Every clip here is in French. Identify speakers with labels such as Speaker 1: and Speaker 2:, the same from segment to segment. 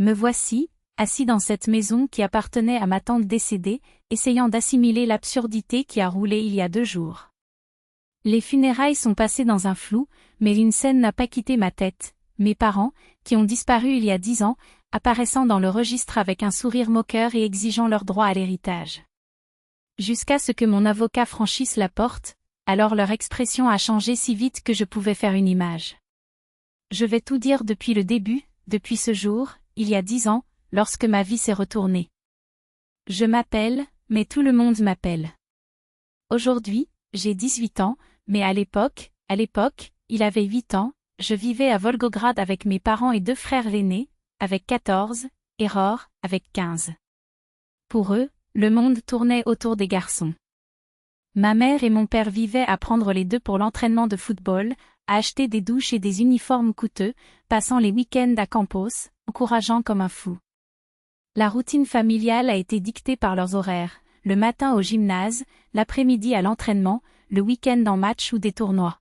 Speaker 1: Me voici, assis dans cette maison qui appartenait à ma tante décédée, essayant d'assimiler l'absurdité qui a roulé il y a 2 jours. Les funérailles sont passées dans un flou, mais une scène n'a pas quitté ma tête, mes parents, qui ont disparu il y a 10 ans, apparaissant dans le registre avec un sourire moqueur et exigeant leur droit à l'héritage. Jusqu'à ce que mon avocat franchisse la porte, alors leur expression a changé si vite que je pouvais faire une image. Je vais tout dire depuis le début, depuis ce jour, il y a 10 ans, lorsque ma vie s'est retournée. Je m'appelle, mais tout le monde m'appelle. Aujourd'hui, j'ai 18 ans, mais à l'époque, il avait 8 ans, je vivais à Volgograd avec mes parents et 2 frères l'aîné, avec 14, et Ror, avec 15. Pour eux, le monde tournait autour des garçons. Ma mère et mon père vivaient à prendre les 2 pour l'entraînement de football, à acheter des douches et des uniformes coûteux, passant les week-ends à Campos, encourageant comme un fou. La routine familiale a été dictée par leurs horaires, le matin au gymnase, l'après-midi à l'entraînement, le week-end en match ou des tournois.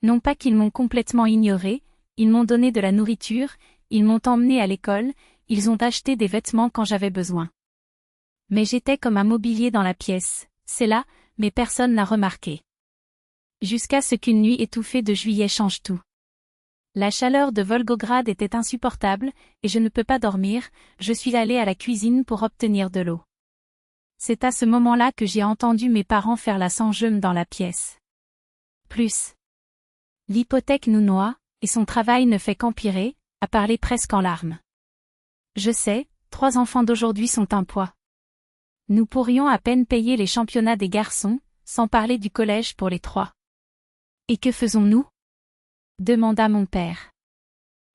Speaker 1: Non pas qu'ils m'ont complètement ignoré, ils m'ont donné de la nourriture, ils m'ont emmené à l'école, ils ont acheté des vêtements quand j'avais besoin. Mais j'étais comme un mobilier dans la pièce, c'est là, mais personne n'a remarqué. Jusqu'à ce qu'une nuit étouffée de juillet change tout. La chaleur de Volgograd était insupportable, et je ne peux pas dormir, je suis allée à la cuisine pour obtenir de l'eau. C'est à ce moment-là que j'ai entendu mes parents faire la sans-gêne dans la pièce. Plus. L'hypothèque nous noie, et son travail ne fait qu'empirer, à parler presque en larmes. Je sais, 3 enfants d'aujourd'hui sont un poids. Nous pourrions à peine payer les championnats des garçons, sans parler du collège pour les 3. Et que faisons-nous ? Demanda mon père.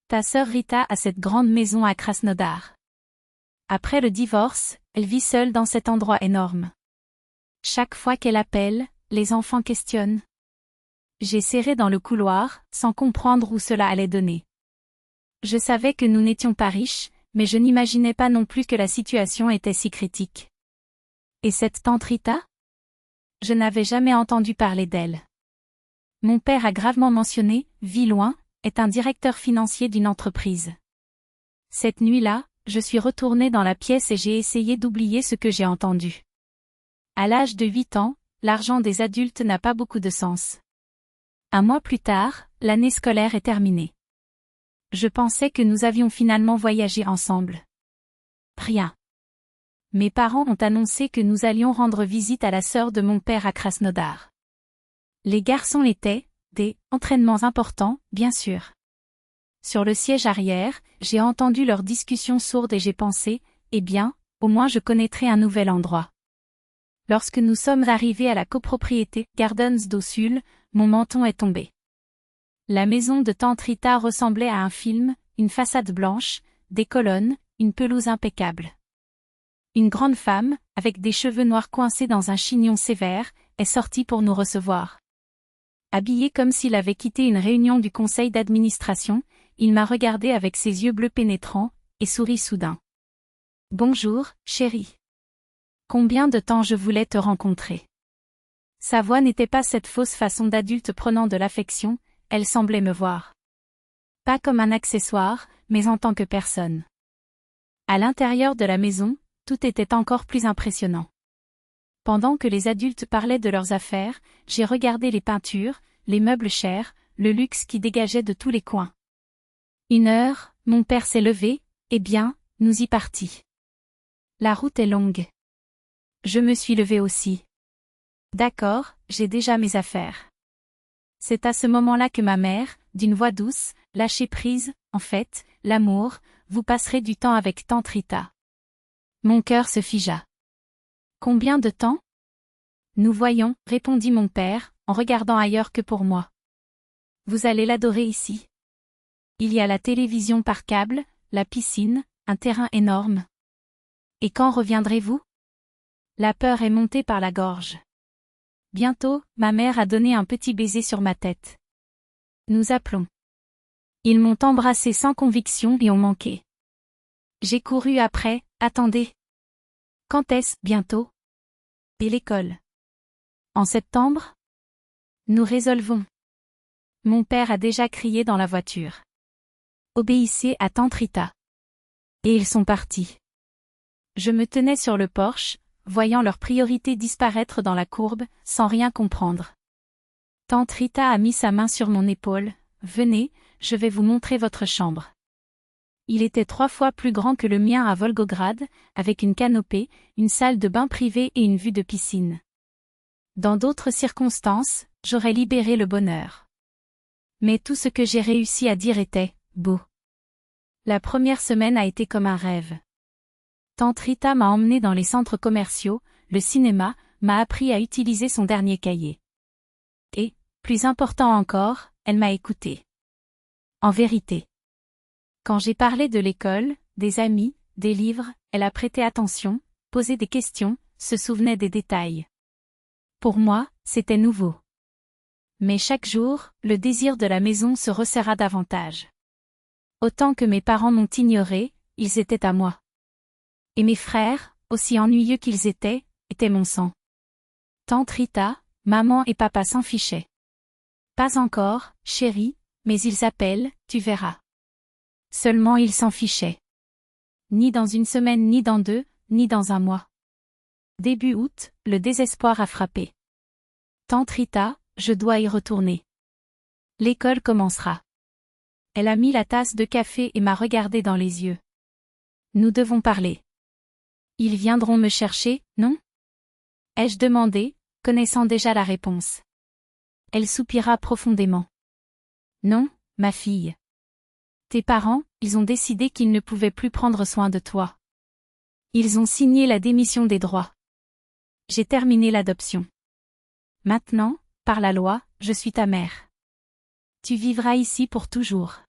Speaker 1: Ta sœur Rita a cette grande maison à Krasnodar. Après le divorce, elle vit seule dans cet endroit énorme. Chaque fois qu'elle appelle, les enfants questionnent. J'ai serré dans le couloir, sans comprendre où cela allait donner. Je savais que nous n'étions pas riches, mais je n'imaginais pas non plus que la situation était si critique. Et cette tante Rita ? Je n'avais jamais entendu parler d'elle. Mon père a gravement mentionné, vit loin, est un directeur financier d'une entreprise. Cette nuit-là, je suis retournée dans la pièce et j'ai essayé d'oublier ce que j'ai entendu. À l'âge de 8 ans, l'argent des adultes n'a pas beaucoup de sens. Un mois plus tard, l'année scolaire est terminée. Je pensais que nous avions finalement voyagé ensemble. Rien. Mes parents ont annoncé que nous allions rendre visite à la sœur de mon père à Krasnodar. Les garçons étaient, des entraînements importants, bien sûr. Sur le siège arrière, j'ai entendu leurs discussions sourdes et j'ai pensé, eh bien, au moins je connaîtrai un nouvel endroit. Lorsque nous sommes arrivés à la copropriété Gardens d'Ossul, mon menton est tombé. La maison de tante Rita ressemblait à un film, une façade blanche, des colonnes, une pelouse impeccable. Une grande femme, avec des cheveux noirs coincés dans un chignon sévère, est sortie pour nous recevoir. Habillé comme s'il avait quitté une réunion du conseil d'administration, il m'a regardé avec ses yeux bleus pénétrants, et sourit soudain. « Bonjour, chérie. Combien de temps je voulais te rencontrer. » Sa voix n'était pas cette fausse façon d'adulte prenant de l'affection, elle semblait me voir. Pas comme un accessoire, mais en tant que personne. À l'intérieur de la maison, tout était encore plus impressionnant. Pendant que les adultes parlaient de leurs affaires, j'ai regardé les peintures, les meubles chers, le luxe qui dégageait de tous les coins. 1 heure, mon père s'est levé, eh bien, nous y partis. La route est longue. Je me suis levée aussi. D'accord, j'ai déjà mes affaires. C'est à ce moment-là que ma mère, d'une voix douce, lâchait prise, en fait, l'amour, vous passerez du temps avec tante Rita. Mon cœur se figea. Combien de temps ? Nous voyons, répondit mon père, en regardant ailleurs que pour moi. Vous allez l'adorer ici. Il y a la télévision par câble, la piscine, un terrain énorme. Et quand reviendrez-vous ? La peur est montée par la gorge. Bientôt, ma mère a donné un petit baiser sur ma tête. Nous appelons. Ils m'ont embrassé sans conviction et ont manqué. J'ai couru après, attendez. Quand est-ce, bientôt ? Et l'école ? En septembre ? Nous résolvons. Mon père a déjà crié dans la voiture. Obéissez à tante Rita. Et ils sont partis. Je me tenais sur le porche, voyant leurs priorités disparaître dans la courbe, sans rien comprendre. Tante Rita a mis sa main sur mon épaule. « Venez, je vais vous montrer votre chambre. » Il était 3 fois plus grand que le mien à Volgograd, avec une canopée, une salle de bain privée et une vue de piscine. Dans d'autres circonstances, j'aurais libéré le bonheur. Mais tout ce que j'ai réussi à dire était « beau ». La première semaine a été comme un rêve. Tante Rita m'a emmené dans les centres commerciaux, le cinéma, m'a appris à utiliser son dernier cahier. Et, plus important encore, elle m'a écouté. En vérité. Quand j'ai parlé de l'école, des amis, des livres, elle a prêté attention, posé des questions, se souvenait des détails. Pour moi, c'était nouveau. Mais chaque jour, le désir de la maison se resserra davantage. Autant que mes parents m'ont ignoré, ils étaient à moi. Et mes frères, aussi ennuyeux qu'ils étaient mon sang. Tante Rita, maman et papa s'en fichaient. Pas encore, chérie, mais ils appellent, tu verras. Seulement ils s'en fichaient. Ni dans une semaine ni dans 2, ni dans un mois. Début août, le désespoir a frappé. Tante Rita, je dois y retourner. L'école commencera. Elle a mis la tasse de café et m'a regardé dans les yeux. Nous devons parler. Ils viendront me chercher, non ? Ai-je demandé, connaissant déjà la réponse. Elle soupira profondément. Non, ma fille. Tes parents, ils ont décidé qu'ils ne pouvaient plus prendre soin de toi. Ils ont signé la démission des droits. J'ai terminé l'adoption. Maintenant, par la loi, je suis ta mère. Tu vivras ici pour toujours.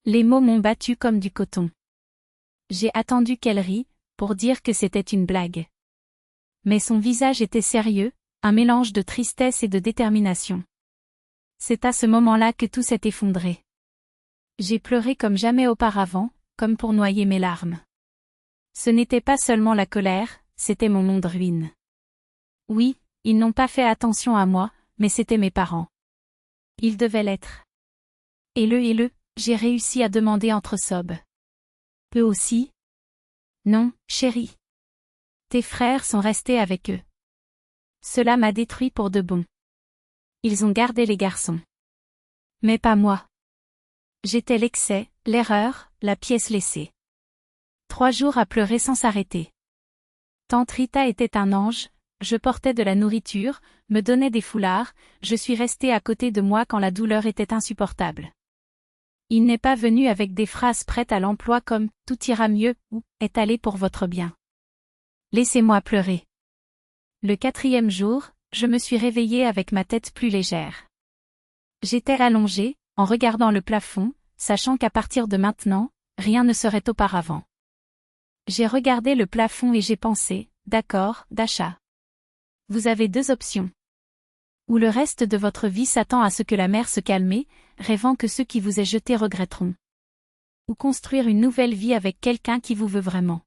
Speaker 1: Les mots m'ont battu comme du coton. J'ai attendu qu'elle rie, pour dire que c'était une blague. Mais son visage était sérieux, un mélange de tristesse et de détermination. C'est à ce moment-là que tout s'est effondré. J'ai pleuré comme jamais auparavant, comme pour noyer mes larmes. Ce n'était pas seulement la colère, c'était mon monde ruine. Oui, ils n'ont pas fait attention à moi, mais c'étaient mes parents. Ils devaient l'être. Et j'ai réussi à demander entre sobes. Eux aussi? Non, chérie. Tes frères sont restés avec eux. Cela m'a détruit pour de bon. Ils ont gardé les garçons. Mais pas moi. J'étais l'excès, l'erreur, la pièce laissée. 3 jours à pleurer sans s'arrêter. Tante Rita était un ange, je portais de la nourriture, me donnais des foulards, je suis restée à côté de moi quand la douleur était insupportable. Il n'est pas venu avec des phrases prêtes à l'emploi comme « tout ira mieux » ou « est allé pour votre bien ». Laissez-moi pleurer. Le 4e jour, je me suis réveillée avec ma tête plus légère. J'étais allongée, en regardant le plafond, sachant qu'à partir de maintenant, rien ne serait auparavant. J'ai regardé le plafond et j'ai pensé, d'accord, Dasha. Vous avez 2 options. Ou le reste de votre vie s'attend à ce que la mer se calme, rêvant que ceux qui vous aient jeté regretteront. Ou construire une nouvelle vie avec quelqu'un qui vous veut vraiment.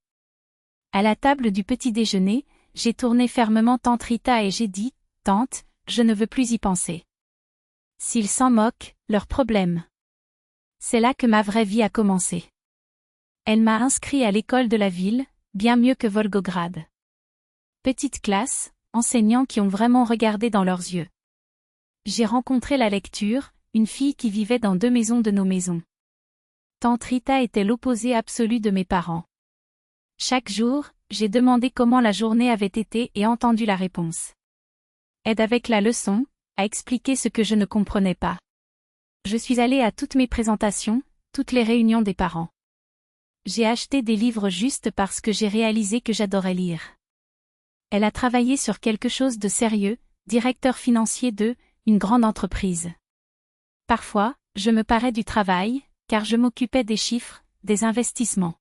Speaker 1: À la table du petit déjeuner, j'ai tourné fermement tante Rita et j'ai dit, « Tante, je ne veux plus y penser. S'ils s'en moquent, leur problème. » C'est là que ma vraie vie a commencé. Elle m'a inscrit à l'école de la ville, bien mieux que Volgograd. Petite classe, enseignants qui ont vraiment regardé dans leurs yeux. J'ai rencontré la lecture, une fille qui vivait dans 2 maisons de nos maisons. Tante Rita était l'opposé absolu de mes parents. Chaque jour, j'ai demandé comment la journée avait été et entendu la réponse. Aide avec la leçon, à expliquer ce que je ne comprenais pas. Je suis allée à toutes mes présentations, toutes les réunions des parents. J'ai acheté des livres juste parce que j'ai réalisé que j'adorais lire. Elle a travaillé sur quelque chose de sérieux, directeur financier une grande entreprise. Parfois, je me parais du travail, car je m'occupais des chiffres, des investissements.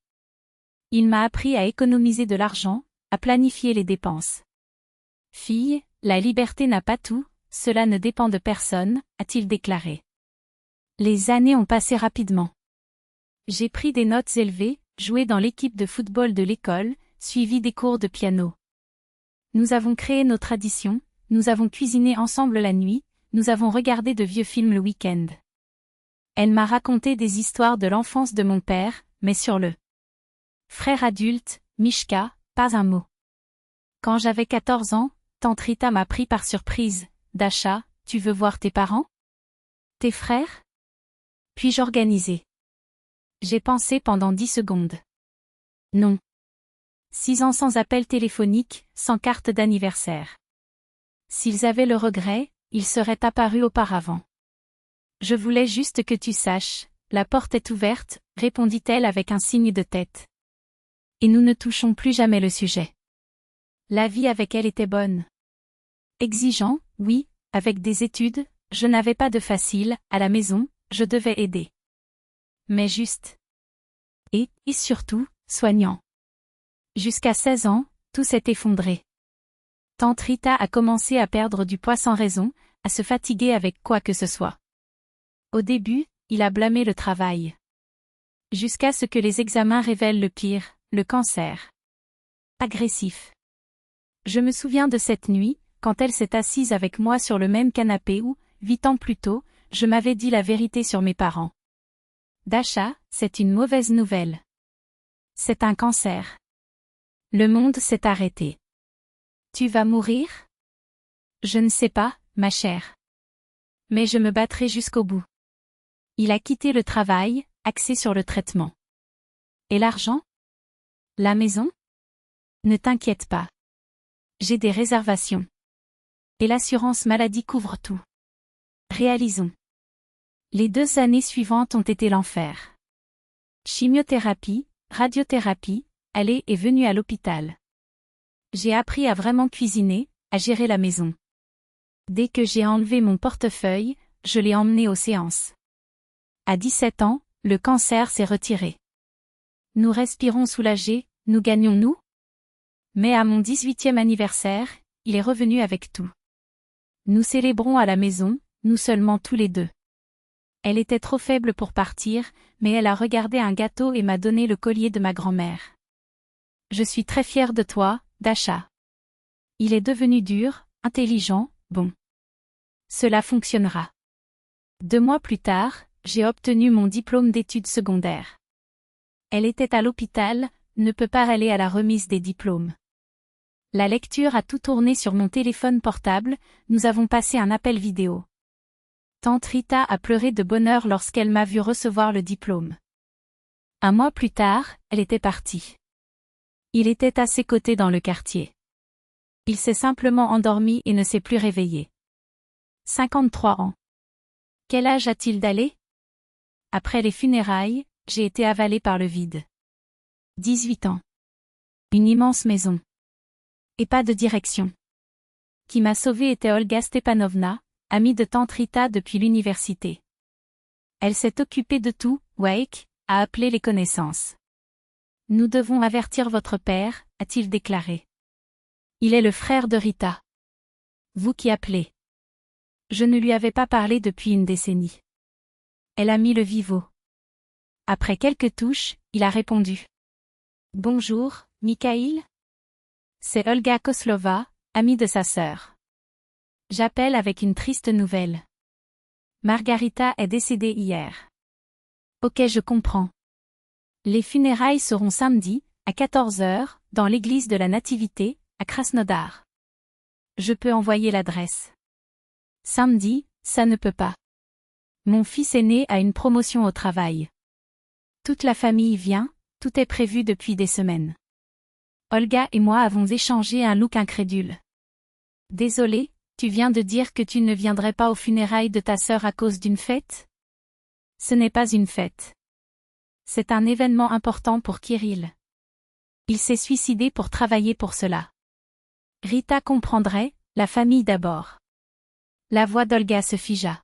Speaker 1: Il m'a appris à économiser de l'argent, à planifier les dépenses. Fille, la liberté n'a pas tout, cela ne dépend de personne, a-t-il déclaré. Les années ont passé rapidement. J'ai pris des notes élevées, joué dans l'équipe de football de l'école, suivi des cours de piano. Nous avons créé nos traditions, nous avons cuisiné ensemble la nuit, nous avons regardé de vieux films le week-end. Elle m'a raconté des histoires de l'enfance de mon père, mais sur le Frère adulte, Mishka, pas un mot. Quand j'avais 14 ans, tante Rita m'a pris par surprise. Dasha, tu veux voir tes parents? Tes frères? Puis-je organiser? J'ai pensé pendant 10 secondes. Non. 6 ans sans appel téléphonique, sans carte d'anniversaire. S'ils avaient le regret, ils seraient apparus auparavant. Je voulais juste que tu saches, la porte est ouverte, répondit-elle avec un signe de tête. Et nous ne touchons plus jamais le sujet. La vie avec elle était bonne. Exigeant, oui, avec des études, je n'avais pas de facile, à la maison, je devais aider. Mais juste. Et surtout, soignant. Jusqu'à 16 ans, tout s'est effondré. Tante Rita a commencé à perdre du poids sans raison, à se fatiguer avec quoi que ce soit. Au début, il a blâmé le travail. Jusqu'à ce que les examens révèlent le pire, le cancer. Agressif. Je me souviens de cette nuit, quand elle s'est assise avec moi sur le même canapé où, 8 ans plus tôt, je m'avais dit la vérité sur mes parents. Dasha, c'est une mauvaise nouvelle. C'est un cancer. Le monde s'est arrêté. Tu vas mourir? Je ne sais pas, ma chère. Mais je me battrai jusqu'au bout. Il a quitté le travail, axé sur le traitement. Et l'argent? La maison? Ne t'inquiète pas. J'ai des réservations. Et l'assurance maladie couvre tout. Réalisons. Les 2 années suivantes ont été l'enfer. Chimiothérapie, radiothérapie, aller et venue à l'hôpital. J'ai appris à vraiment cuisiner, à gérer la maison. Dès que j'ai enlevé mon portefeuille, je l'ai emmené aux séances. À 17 ans, le cancer s'est retiré. Nous respirons soulagés, nous gagnons-nous? Mais à mon 18e anniversaire, il est revenu avec tout. Nous célébrons à la maison, nous seulement tous les deux. Elle était trop faible pour partir, mais elle a regardé un gâteau et m'a donné le collier de ma grand-mère. Je suis très fière de toi, Dasha. Il est devenu dur, intelligent, bon. Cela fonctionnera. 2 mois plus tard, j'ai obtenu mon diplôme d'études secondaires. Elle était à l'hôpital, ne peut pas aller à la remise des diplômes. La lecture a tout tourné sur mon téléphone portable, nous avons passé un appel vidéo. Tante Rita a pleuré de bonheur lorsqu'elle m'a vu recevoir le diplôme. 1 mois plus tard, elle était partie. Il était à ses côtés dans le quartier. Il s'est simplement endormi et ne s'est plus réveillé. 53 ans. Quel âge a-t-il d'aller? Après les funérailles, j'ai été avalée par le vide. 18 ans. Une immense maison. Et pas de direction. Qui m'a sauvée était Olga Stepanovna, amie de tante Rita depuis l'université. Elle s'est occupée de tout, Wake, a appelé les connaissances. Nous devons avertir votre père, a-t-il déclaré. Il est le frère de Rita. Vous qui appelez. Je ne lui avais pas parlé depuis une décennie. Elle a mis le vivo. Après quelques touches, il a répondu. Bonjour, Mikhaïl? C'est Olga Koslova, amie de sa sœur. J'appelle avec une triste nouvelle. Margarita est décédée hier. Ok, je comprends. Les funérailles seront samedi, à 14 h, dans l'église de la Nativité, à Krasnodar. Je peux envoyer l'adresse. Samedi, ça ne peut pas. Mon fils aîné a une promotion au travail. Toute la famille vient, tout est prévu depuis des semaines. Olga et moi avons échangé un look incrédule. Désolé, tu viens de dire que tu ne viendrais pas aux funérailles de ta sœur à cause d'une fête? Ce n'est pas une fête. C'est un événement important pour Kirill. Il s'est suicidé pour travailler pour cela. Rita comprendrait, la famille d'abord. La voix d'Olga se figea.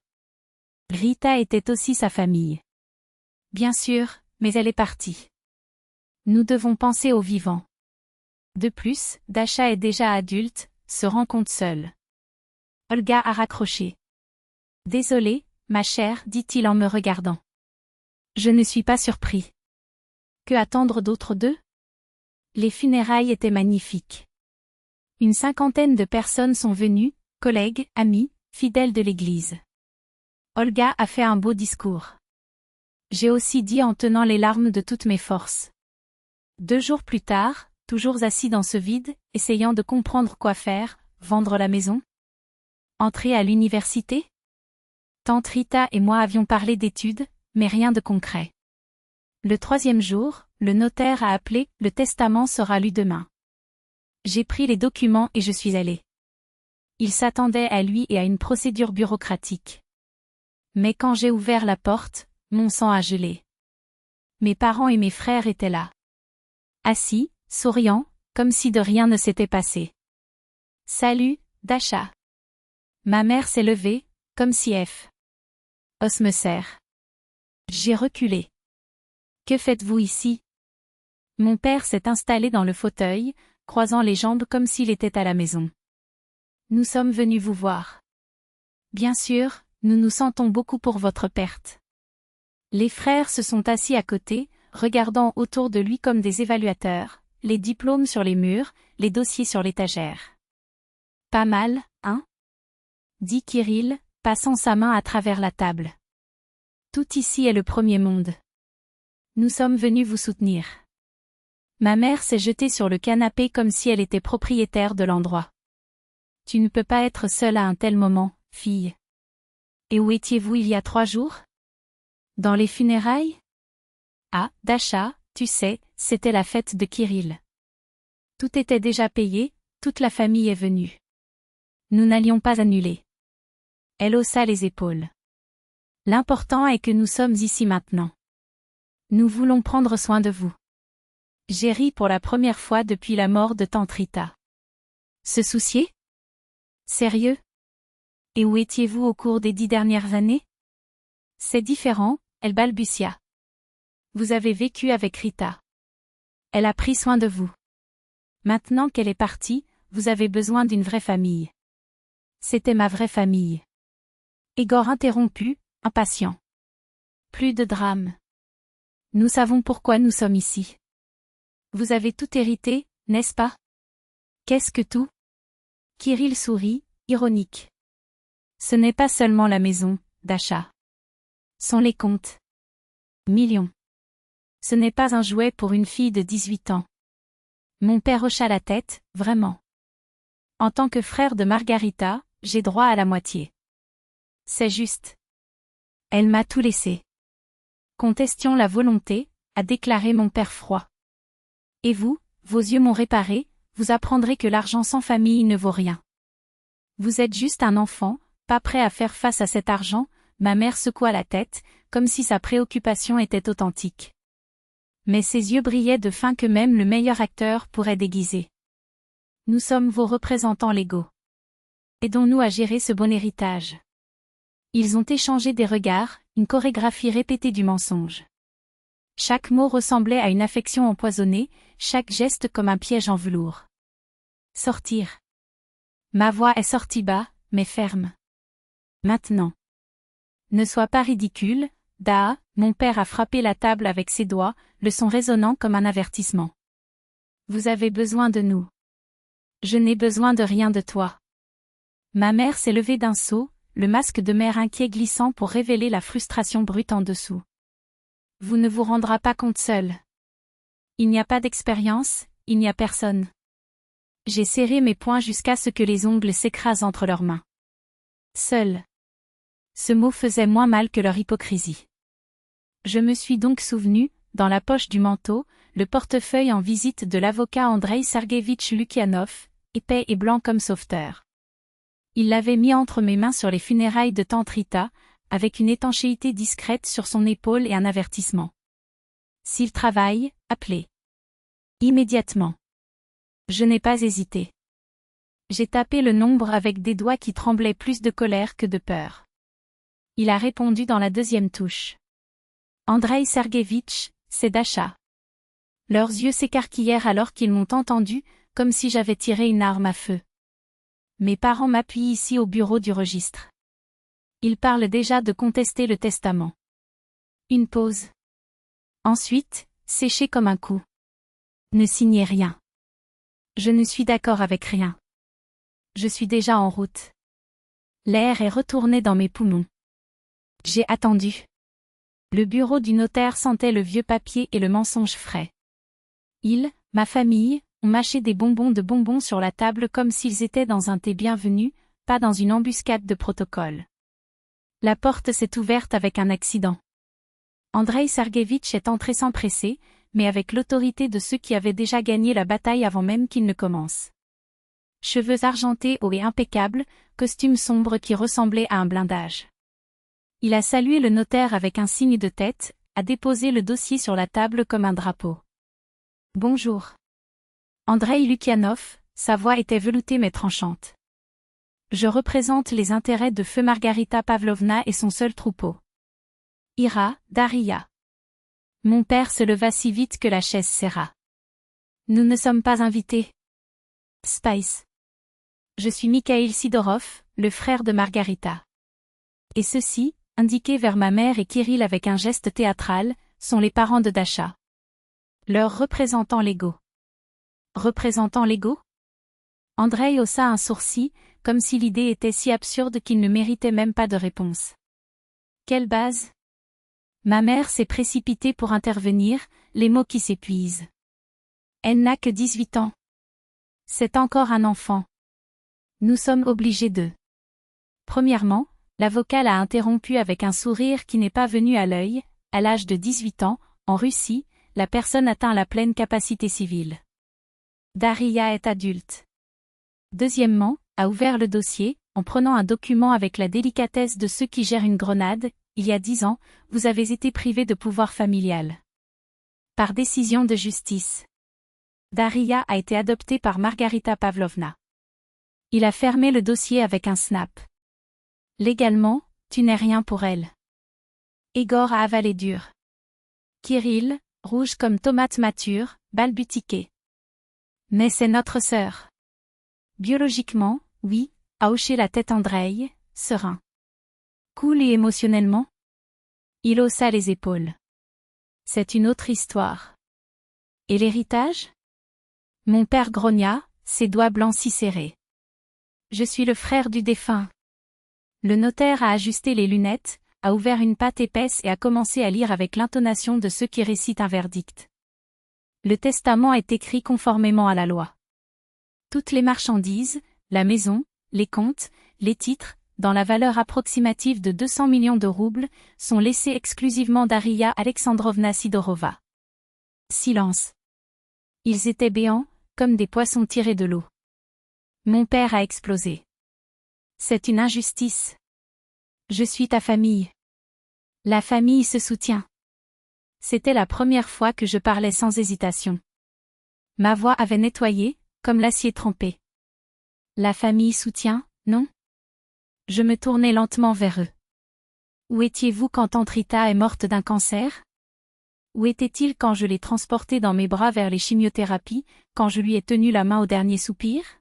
Speaker 1: Rita était aussi sa famille. Bien sûr, mais elle est partie. Nous devons penser aux vivants. De plus, Dasha est déjà adulte, se rend compte seule. Olga a raccroché. Désolé, ma chère, dit-il en me regardant. Je ne suis pas surpris. Que attendre d'autres d'eux? Les funérailles étaient magnifiques. Une 50aine de personnes sont venues, collègues, amis, fidèles de l'église. Olga a fait un beau discours. J'ai aussi dit en tenant les larmes de toutes mes forces. 2 jours plus tard, toujours assis dans ce vide, essayant de comprendre quoi faire, vendre la maison? Entrer à l'université? Tante Rita et moi avions parlé d'études, mais rien de concret. Le 3e jour, le notaire a appelé, le testament sera lu demain. J'ai pris les documents et je suis allée. Il s'attendait à lui et à une procédure bureaucratique. Mais quand j'ai ouvert la porte, mon sang a gelé. Mes parents et mes frères étaient là. Assis, souriant, comme si de rien ne s'était passé. Salut, Dasha. Ma mère s'est levée, comme si os me serre. J'ai reculé. Que faites-vous ici? Mon père s'est installé dans le fauteuil, croisant les jambes comme s'il était à la maison. Nous sommes venus vous voir. Bien sûr, nous nous sentons beaucoup pour votre perte. Les frères se sont assis à côté, regardant autour de lui comme des évaluateurs, les diplômes sur les murs, les dossiers sur l'étagère. Pas mal, hein? Dit Kirill, passant sa main à travers la table. Tout ici est le premier monde. Nous sommes venus vous soutenir. Ma mère s'est jetée sur le canapé comme si elle était propriétaire de l'endroit. Tu ne peux pas être seule à un tel moment, fille. Et où étiez-vous il y a 3 jours? Dans les funérailles? Ah, Dasha, tu sais, c'était la fête de Kirill. Tout était déjà payé, toute la famille est venue. Nous n'allions pas annuler. Elle haussa les épaules. L'important est que nous sommes ici maintenant. Nous voulons prendre soin de vous. J'ai ri pour la première fois depuis la mort de tante Rita. Se soucier? Sérieux? Et où étiez-vous au cours des 10 dernières années? C'est différent, elle balbutia. Vous avez vécu avec Rita. Elle a pris soin de vous. Maintenant qu'elle est partie, vous avez besoin d'une vraie famille. C'était ma vraie famille. Igor interrompu, impatient. Plus de drame. Nous savons pourquoi nous sommes ici. Vous avez tout hérité, n'est-ce pas? Qu'est-ce que tout? Kirill sourit, ironique. Ce n'est pas seulement la maison, Dasha. Sont les comptes. Millions. Ce n'est pas un jouet pour une fille de 18 ans. Mon père hocha la tête, vraiment. En tant que frère de Margarita, j'ai droit à la moitié. C'est juste. Elle m'a tout laissé. Contestions la volonté, a déclaré mon père froid. Et vous, vos yeux m'ont réparé, vous apprendrez que l'argent sans famille ne vaut rien. Vous êtes juste un enfant, pas prêt à faire face à cet argent, ma mère secoua la tête, comme si sa préoccupation était authentique. Mais ses yeux brillaient de faim que même le meilleur acteur pourrait déguiser. Nous sommes vos représentants légaux. Aidons-nous à gérer ce bon héritage. Ils ont échangé des regards, une chorégraphie répétée du mensonge. Chaque mot ressemblait à une affection empoisonnée, chaque geste comme un piège en velours. Sortir. Ma voix est sortie bas, mais ferme. Maintenant. Ne sois pas ridicule, Daa, mon père a frappé la table avec ses doigts, le son résonnant comme un avertissement. Vous avez besoin de nous. Je n'ai besoin de rien de toi. Ma mère s'est levée d'un saut, le masque de mère inquiet glissant pour révéler la frustration brute en dessous. Vous ne vous rendra pas compte seul. Il n'y a pas d'expérience, il n'y a personne. J'ai serré mes poings jusqu'à ce que les ongles s'écrasent entre leurs mains. Seul. Ce mot faisait moins mal que leur hypocrisie. Je me suis donc souvenu, dans la poche du manteau, le portefeuille en visite de l'avocat Andreï Serguevitch Lukianov, épais et blanc comme sauveteur. Il l'avait mis entre mes mains sur les funérailles de tante Rita, avec une étanchéité discrète sur son épaule et un avertissement. S'il travaille, appelez. Immédiatement. Je n'ai pas hésité. J'ai tapé le nombre avec des doigts qui tremblaient plus de colère que de peur. Il a répondu dans la 2e touche. Andreï Serguevitch, c'est Dasha. Leurs yeux s'écarquillèrent alors qu'ils m'ont entendu, comme si j'avais tiré une arme à feu. Mes parents m'appuient ici au bureau du registre. Ils parlent déjà de contester le testament. Une pause. Ensuite, séché comme un coup. Ne signez rien. Je ne suis d'accord avec rien. Je suis déjà en route. L'air est retourné dans mes poumons. J'ai attendu. Le bureau du notaire sentait le vieux papier et le mensonge frais. Ma famille, ont mâché des bonbons sur la table comme s'ils étaient dans un thé bienvenu, pas dans une embuscade de protocole. La porte s'est ouverte avec un accident. Andreï Sergueïvitch est entré sans presser, mais avec l'autorité de ceux qui avaient déjà gagné la bataille avant même qu'il ne commence. Cheveux argentés hauts et impeccables, costume sombre qui ressemblait à un blindage. Il a salué le notaire avec un signe de tête, a déposé le dossier sur la table comme un drapeau. Bonjour. Andreï Lukianov, sa voix était veloutée mais tranchante. Je représente les intérêts de feu Margarita Pavlovna et son seul troupeau. Ira, Daria. Mon père se leva si vite que la chaise serra. Nous ne sommes pas invités. Spice. Je suis Mikhail Sidorov, le frère de Margarita. Et ceux-ci, indiqués vers ma mère et Kirill avec un geste théâtral, sont les parents de Dasha. Leurs représentants légaux. Représentants légaux? Andreï haussa un sourcil, comme si l'idée était si absurde qu'il ne méritait même pas de réponse. Quelle base? Ma mère s'est précipitée pour intervenir, les mots qui s'épuisent. Elle n'a que 18 ans. C'est encore un enfant. Nous sommes obligés de. Premièrement, l'avocat l'a interrompu avec un sourire qui n'est pas venu à l'œil. À l'âge de 18 ans, en Russie, la personne atteint la pleine capacité civile. Daria est adulte. Deuxièmement, a ouvert le dossier, en prenant un document avec la délicatesse de ceux qui gèrent une grenade. Il y a 10 ans, vous avez été privé de pouvoir familial. Par décision de justice. Daria a été adoptée par Margarita Pavlovna. Il a fermé le dossier avec un snap. Légalement, tu n'es rien pour elle. Igor a avalé dur. Kirill, rouge comme tomate mature, balbutiqué. Mais c'est notre sœur. Biologiquement, oui, a hoché la tête Andreï, serein. Cool et émotionnellement? Il haussa les épaules. C'est une autre histoire. Et l'héritage? Mon père grogna, ses doigts blancs si serrés. Je suis le frère du défunt. Le notaire a ajusté les lunettes, a ouvert une patte épaisse et a commencé à lire avec l'intonation de ceux qui récitent un verdict. Le testament est écrit conformément à la loi. Toutes les marchandises, la maison, les comptes, les titres, dans la valeur approximative de 200 millions de roubles, sont laissés exclusivement Daria Alexandrovna Sidorova. Silence. Ils étaient béants, comme des poissons tirés de l'eau. Mon père a explosé. C'est une injustice. Je suis ta famille. La famille se soutient. C'était la première fois que je parlais sans hésitation. Ma voix avait nettoyé, comme l'acier trempé. La famille soutient, non? Je me tournai lentement vers eux. Où étiez-vous quand tante Rita est morte d'un cancer? Où était-il quand je l'ai transportée dans mes bras vers les chimiothérapies, quand je lui ai tenu la main au dernier soupir?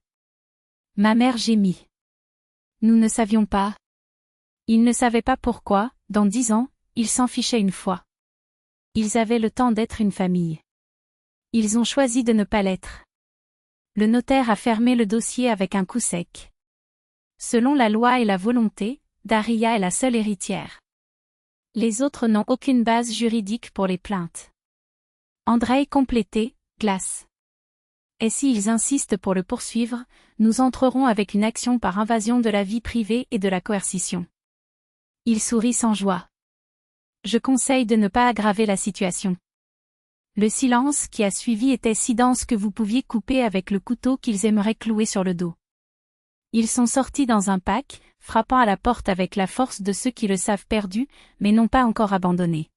Speaker 1: Ma mère gémit. Nous ne savions pas. Ils ne savaient pas pourquoi, dans 10 ans, ils s'en fichaient une fois. Ils avaient le temps d'être une famille. Ils ont choisi de ne pas l'être. Le notaire a fermé le dossier avec un coup sec. Selon la loi et la volonté, Daria est la seule héritière. Les autres n'ont aucune base juridique pour les plaintes. Andreï complétait, glace. Et s'ils insistent pour le poursuivre, nous entrerons avec une action par invasion de la vie privée et de la coercition. Il sourit sans joie. Je conseille de ne pas aggraver la situation. Le silence qui a suivi était si dense que vous pouviez couper avec le couteau qu'ils aimeraient clouer sur le dos. Ils sont sortis dans un pack, frappant à la porte avec la force de ceux qui le savent perdu, mais n'ont pas encore abandonné.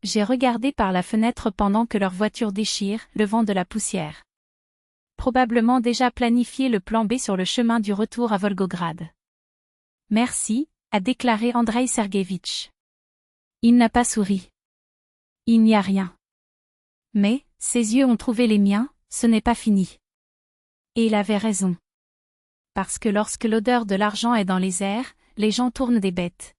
Speaker 1: J'ai regardé par la fenêtre pendant que leur voiture déchire, levant de la poussière. Probablement déjà planifié le plan B sur le chemin du retour à Volgograd. Merci, a déclaré Andreï Sergueïvitch. Il n'a pas souri. Il n'y a rien. Mais, ses yeux ont trouvé les miens, ce n'est pas fini. Et il avait raison. Parce que lorsque l'odeur de l'argent est dans les airs, les gens tournent des bêtes.